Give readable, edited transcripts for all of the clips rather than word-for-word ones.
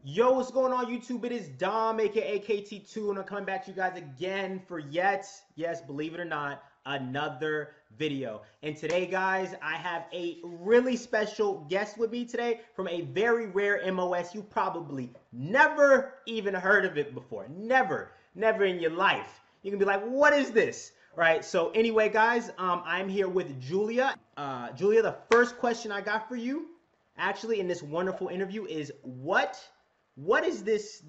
Yo, what's going on YouTube? It is Dom, aka KT2, and I'm coming back to you guys again for yes, believe it or not, another video. And today, guys, I have a really special guest with me today from a very rare MOS. You probably never even heard of it before. Never in your life. You can be like, what is this? Right, so anyway, guys, I'm here with Julia. Julia, the first question I got for you, actually, in this wonderful interview is what is this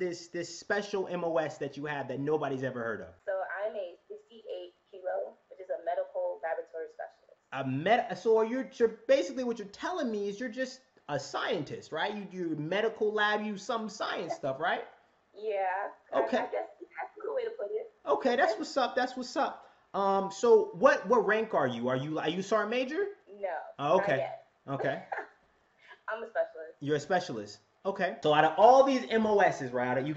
special MOS that you have that nobody's ever heard of? So I'm a 68 kilo, which is a medical laboratory specialist. So you're basically what you're telling me is you're just a scientist, right? You do medical lab, you some science stuff, right? Yeah. Okay. I guess that's a good way to put it. Okay, that's what's up. That's what's up. So what rank are you? Are you sergeant major? No. Oh, okay. Not yet. Okay. I'm a specialist. You're a specialist. Okay. So out of all these MOSs, right, we've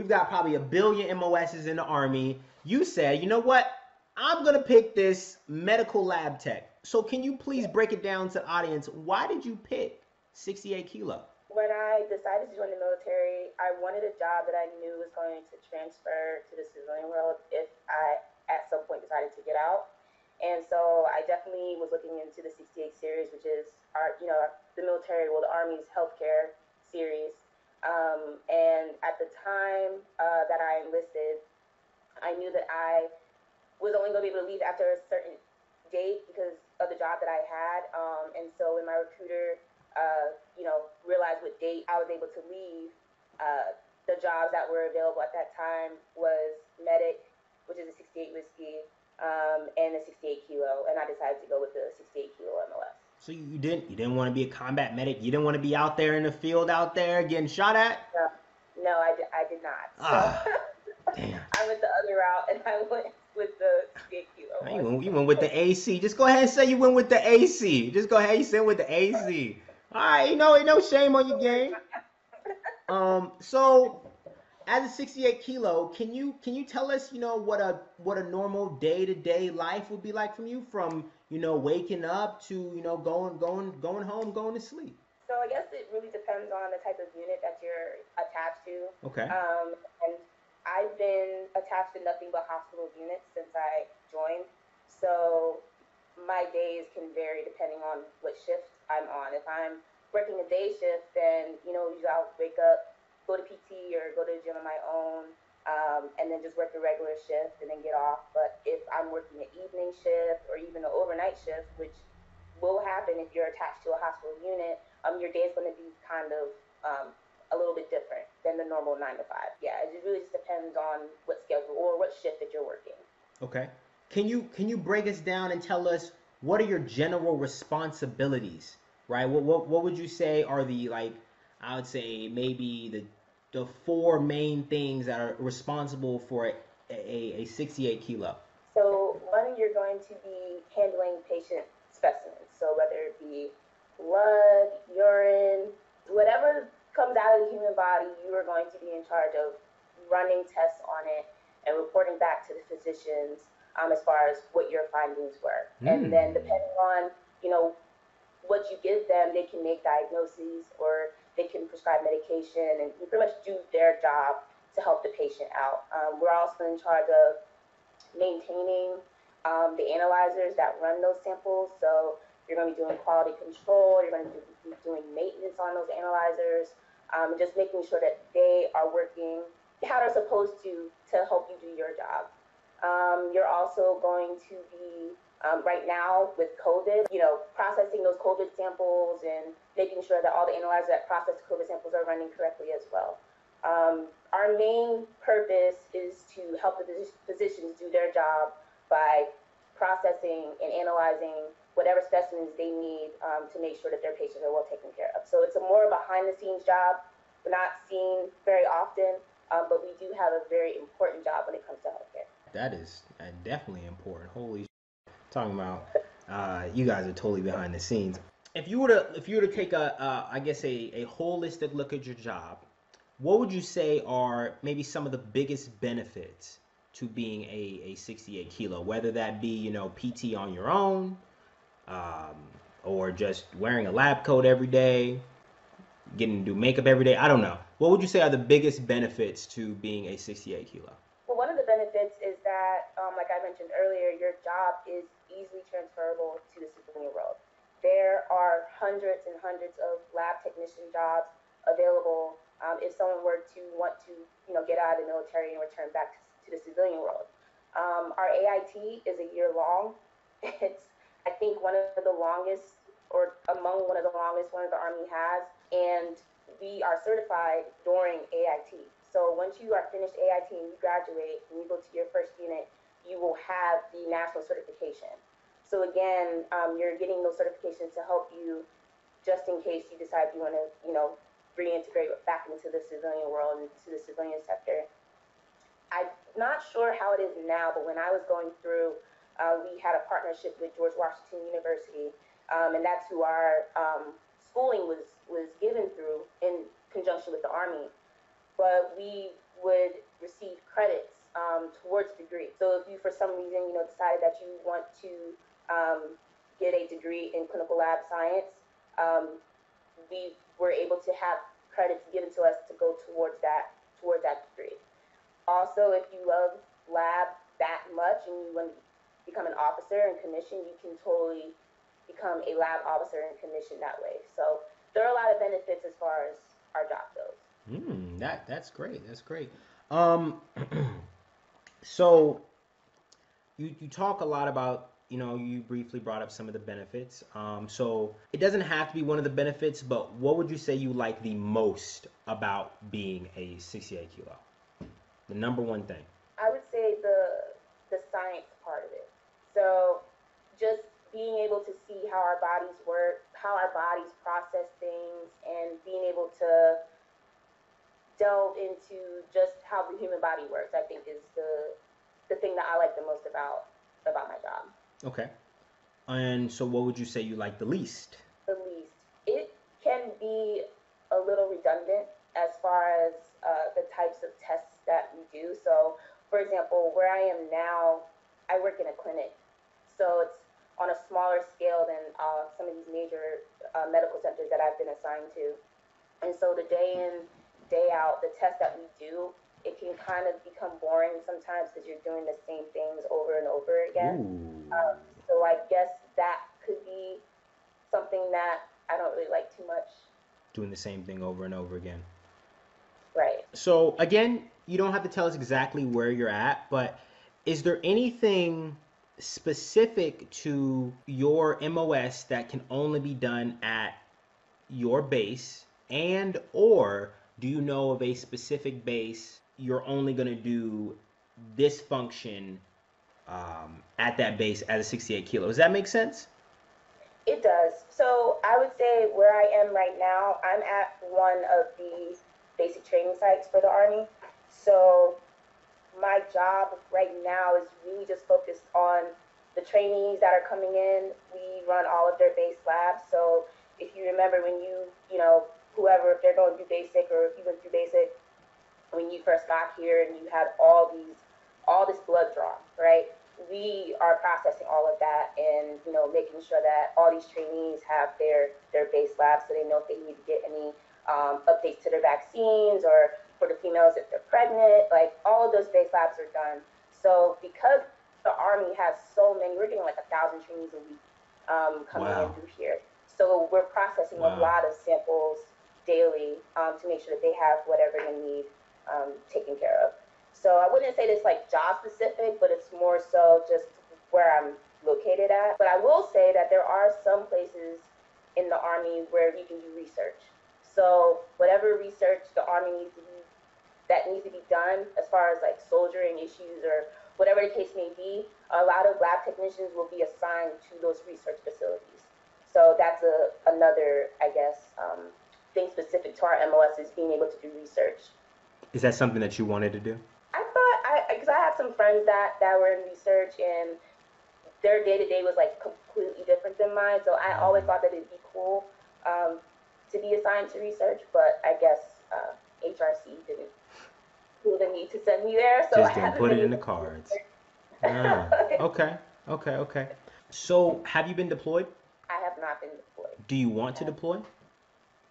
got probably 1 billion MOSs in the Army. You said, you know what? I'm going to pick this medical lab tech. So can you please break it down to the audience? Why did you pick 68 kilo? When I decided to join the military, I wanted a job that I knew was going to transfer to the civilian world if I, at some point, decided to get out. And so I definitely was looking into the 68 series, which is the military, well, the Army's healthcare series. And at the time that I enlisted, I knew that I was only going to be able to leave after a certain date because of the job that I had. And so when my recruiter, realized what date I was able to leave, the jobs that were available at that time was medic, which is a 68 whiskey, and a 68 kilo. And I decided to go with the 68 kilo MOS. So you didn't want to be a combat medic? You didn't want to be out there in the field out there getting shot at? No, I did not. Damn. I went the other route, and I went with the 68 kilo. You went with the AC. Just go ahead and say you went with the AC. Just go ahead and say with the AC. All right, no shame on your game. So as a 68 kilo, can you tell us, what a normal day-to-day life would be like from you, from waking up to going home, going to sleep? So I guess it really depends on the type of unit that you're attached to. Okay. And I've been attached to nothing but hospital units since I joined. So my days can vary depending on what shift I'm on. If I'm working a day shift, then usually I'll wake up, go to PT or go to the gym on my own, and then just work the regular shift and then get off. But if I'm working an evening shift or even an overnight shift, which will happen if you're attached to a hospital unit, your day is going to be kind of a little bit different than the normal 9 to 5. Yeah, it really just depends on what schedule or what shift that you're working. Okay. Can you break us down and tell us what are your general responsibilities, right? What would you say are I would say maybe the 4 main things that are responsible for a 68 kilo? So one, you're going to be handling patient specimens. So whether it be blood, urine, whatever comes out of the human body, you are going to be in charge of running tests on it and reporting back to the physicians as far as what your findings were. And then depending on, what you give them, they can make diagnoses or they can prescribe medication, and you pretty much do their job to help the patient out. We're also in charge of maintaining the analyzers that run those samples. So you're going to be doing quality control, you're going to be doing maintenance on those analyzers, just making sure that they are working how they're supposed to help you do your job. You're also going to be, right now with COVID, processing those COVID samples and making sure that all the analyzers that process COVID samples are running correctly as well. Our main purpose is to help the physicians do their job by processing and analyzing whatever specimens they need to make sure that their patients are well taken care of. So it's a more behind-the-scenes job. We're not seen very often, but we do have a very important job when it comes to healthcare. That is definitely important. Holy talking about you guys are totally behind the scenes. If you were to take I guess a holistic look at your job, what would you say are maybe some of the biggest benefits to being a 68 kilo, whether that be PT on your own, or just wearing a lab coat every day? getting to do makeup every day. I don't know. What would you say are the biggest benefits to being a 68 kilo? Well, one of the benefits is that, like I mentioned earlier, your job is easily transferable to the civilian world. There are hundreds and hundreds of lab technician jobs available if someone were to want to, get out of the military and return back to the civilian world. Our AIT is a year long. It's, I think, one of the longest, or among one of the longest ones the Army has, and we are certified during AIT. So once you are finished AIT and you graduate and you go to your first unit, you will have the national certification. So again, you're getting those certifications to help you just in case you decide you want to, reintegrate back into the civilian world, into the civilian sector. I'm not sure how it is now, but when I was going through, we had a partnership with George Washington University, and that's who our schooling was given through in conjunction with the Army. But we would receive credits towards the degree. So if you, for some reason, decided that you want to get a degree in clinical lab science, we were able to have credits given to us to go towards that degree. Also, if you love lab that much and you want to become an officer and commission, you can totally become a lab officer and commission that way. So there are a lot of benefits as far as our job goes. That's great. That's great. Um, so you talk a lot about, you briefly brought up some of the benefits. So it doesn't have to be one of the benefits, but what would you say you like the most about being a 68 kilo? The number one thing. I would say the science part of it. So just being able to see how our bodies work, how our bodies process things, and being able to delve into just how the human body works, I think is the thing that I like the most about my job. Okay. And so what would you say you like the least? The least. It can be a little redundant as far as the types of tests that we do. So, for example, where I am now, I work in a clinic. So it's on a smaller scale than some of these major medical centers that I've been assigned to. And so the day in, day out, the tests that we do, it can kind of become boring sometimes because you're doing the same things over and over again. So I guess that could be something that I don't really like too much. Doing the same thing over and over again. Right. So again, you don't have to tell us exactly where you're at, but is there anything specific to your MOS that can only be done at your base, and or do you know of a specific base you're only going to do this function at that base as a 68 kilo? Does that make sense? It does. So I would say where I am right now, I'm at one of the basic training sites for the Army. So my job right now is really just focused on the trainees that are coming in. We run all of their base labs. So if you remember when whoever, if they're going through basic or if you went through basic, when you first got here and you had all this blood draw, right? We are processing all of that and, making sure that all these trainees have their base labs so they know if they need to get any updates to their vaccines, or for the females if they're pregnant, like all of those base labs are done. So because the Army has so many, we're getting like 1,000 trainees a week coming in through here. So we're processing a lot of samples daily to make sure that they have whatever they need taken care of. So I wouldn't say it's like job specific, but it's more so just where I'm located at. But I will say that there are some places in the Army where you can do research. So whatever research the Army needs to be done as far as like soldiering issues or whatever the case may be, a lot of lab technicians will be assigned to those research facilities. So that's another, I guess, thing specific to our MOS is being able to do research. Is that something that you wanted to do? Because I had some friends that were in research and their day-to-day was like completely different than mine. So I always thought that it'd be cool to be assigned to research, but I guess HRC didn't feel the need to send me there. So just didn't put it in the cards. Okay. So have you been deployed? I have not been deployed. Do you want to deploy?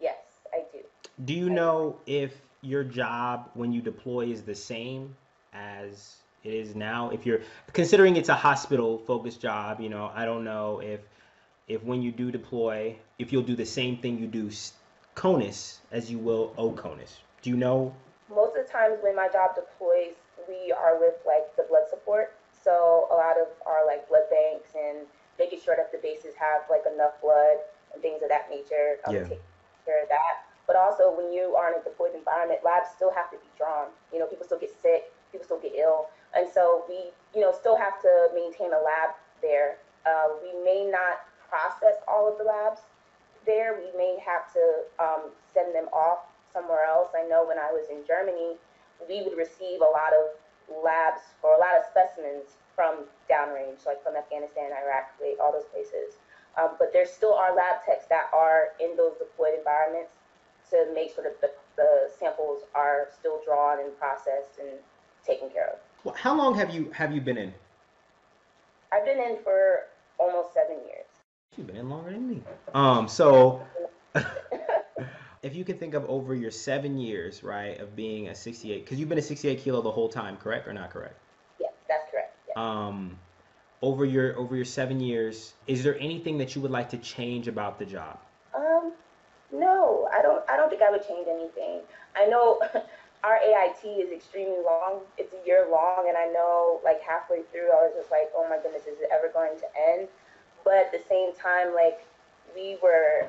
Yes, I do. Do you know if your job when you deploy is the same as it is now? If you're considering it's a hospital focused job, I don't know if when you do deploy, if you'll do the same thing you do CONUS as you will OCONUS. Do you know? Most of the times when my job deploys, we are with like the blood support. So a lot of our like blood banks and making sure that the bases have like enough blood and things of that nature, Yeah. take care of that. But also when you are in a deployed environment, labs still have to be drawn. People still get sick, people still get ill. And so we, still have to maintain a lab there. We may not process all of the labs there. We may have to send them off somewhere else. I know when I was in Germany, we would receive a lot of labs or a lot of specimens from downrange, like from Afghanistan, Iraq, Kuwait, all those places. But there still are lab techs that are in those deployed environments to make sure that the samples are still drawn and processed and taken care of. Well, how long have you been in? I've been in for almost 7 years. You've been in longer than me. So if you can think of over your 7 years, right, of being a 68, because you've been a 68 kilo the whole time, correct or not correct? Yes, that's correct. Yes. Over your 7 years, is there anything that you would like to change about the job? No, I don't think I would change anything. I know our AIT is extremely long. It's a year long, and I know like halfway through I was just like, oh my goodness, is it ever going to end? But at the same time, like we were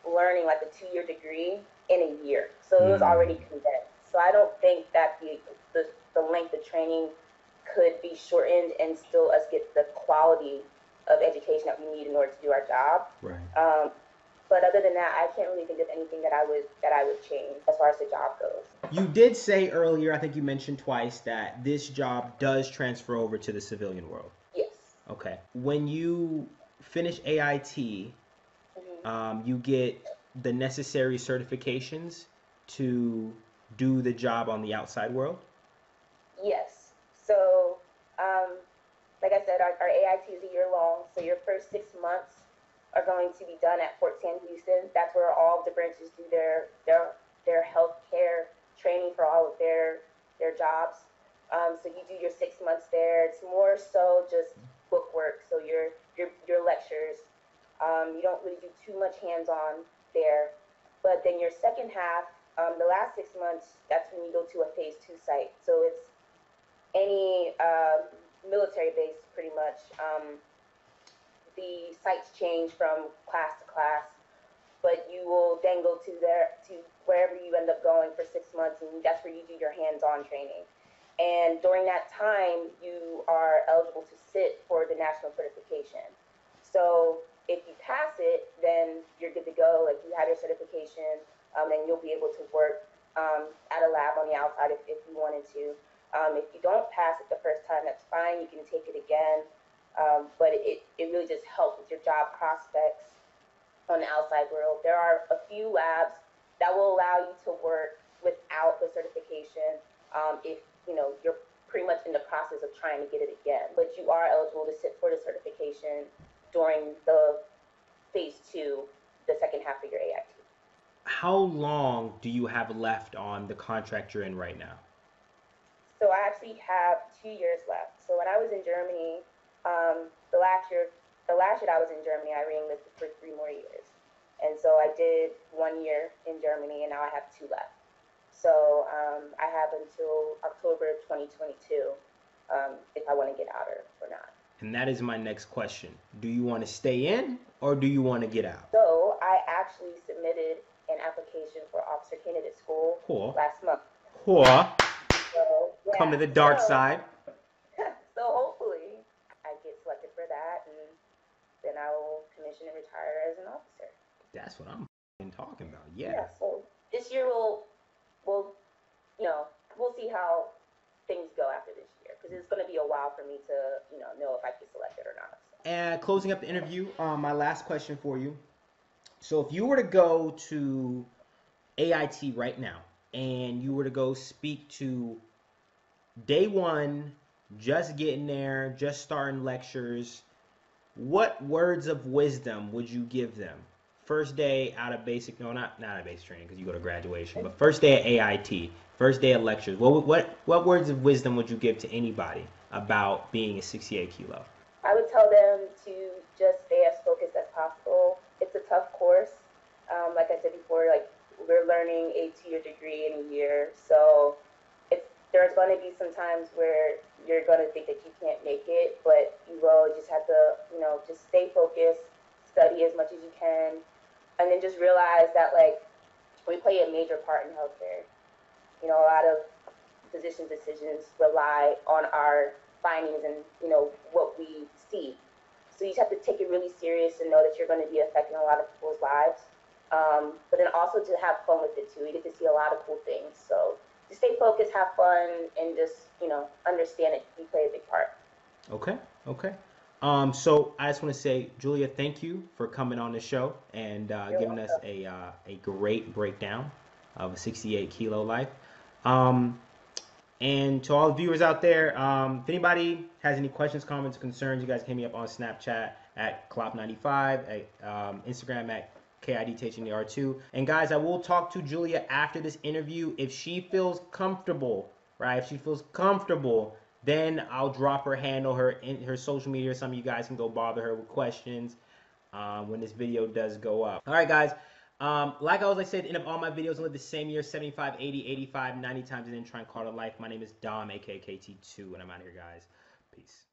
learning like a 2-year degree in a year, so it was already condensed. So I don't think that the length of training could be shortened and still us get the quality of education that we need in order to do our job. Right. But other than that, I can't really think of anything that I would change as far as the job goes. You did say earlier, I think you mentioned twice, that this job does transfer over to the civilian world. Yes. Okay. When you finish AIT, you get the necessary certifications to do the job on the outside world? Yes. So, like I said, our AIT is a year long. So your first 6 months are going to be done at Fort Sam Houston. That's where all of the branches do their healthcare training for all of their jobs. So you do your 6 months there. It's more so just book work. So your lectures. You don't really do too much hands-on there. But then your second half, the last 6 months, that's when you go to a phase 2 site. So it's any military base pretty much. The sites change from class to class, but you will then go to wherever you end up going for 6 months, and that's where you do your hands-on training. And during that time, you are eligible to sit for the national certification. So if you pass it, then you're good to go. Like you have your certification, and you'll be able to work at a lab on the outside if you wanted to. If you don't pass it the first time, that's fine. You can take it again. But it really just helps with your job prospects on the outside world. There are a few labs that will allow you to work without the certification if you're pretty much in the process of trying to get it again. But you are eligible to sit for the certification during the phase 2, the second half of your AIT. How long do you have left on the contract you're in right now? So I actually have 2 years left. So when I was in Germany, the last year that I was in Germany, I re-enlisted for 3 more years. And so I did 1 year in Germany, and now I have 2 left. So I have until October 2022 if I want to get out or not. And that is my next question. Do you want to stay in or do you want to get out? So I actually submitted an application for Officer Candidate School last month. So, yeah. Come to the dark side. So hopefully I get selected for that, and then I will commission and retire as an officer. That's what I'm talking about. Yeah. So this year we'll see how things go after this year, because it's going to be a while for me to know if I get selected or not. So. And closing up the interview, my last question for you. So if you were to go to AIT right now and you were to go speak to day one, just getting there, just starting lectures, what words of wisdom would you give them first day out of basic, no, not out of basic training because you go to graduation, but first day at AIT, first day of lectures. What words of wisdom would you give to anybody about being a 68 kilo? I would tell them to just stay as focused as possible. It's a tough course. Like I said before, like we're learning a 2-year degree in a year, so there's going to be some times where you're going to think that you can't make it, but you will just have to, just stay focused, study as much as you can, and then just realize that like we play a major part in healthcare. A lot of physician decisions rely on our findings and what we see. So you just have to take it really serious and know that you're going to be affecting a lot of people's lives. But then also to have fun with it too. You get to see a lot of cool things. So just stay focused, have fun, and just understand that you play a big part. Okay. So I just want to say, Julia, thank you for coming on the show and giving us a great breakdown of a 68 kilo life. And to all the viewers out there, if anybody has any questions, comments, concerns, you guys can hit me up on Snapchat at Clop95, at Instagram at KIDTHNDR2. And guys, I will talk to Julia after this interview. If she feels comfortable, right? If she feels comfortable, then I'll drop her handle, her social media. Some of you guys can go bother her with questions when this video does go up. All right, guys. Like I said, end of all my videos, I live the same year, 75, 80, 85, 90 times, and then try and call it life. My name is Dom, aka KT2, and I'm out here, guys. Peace.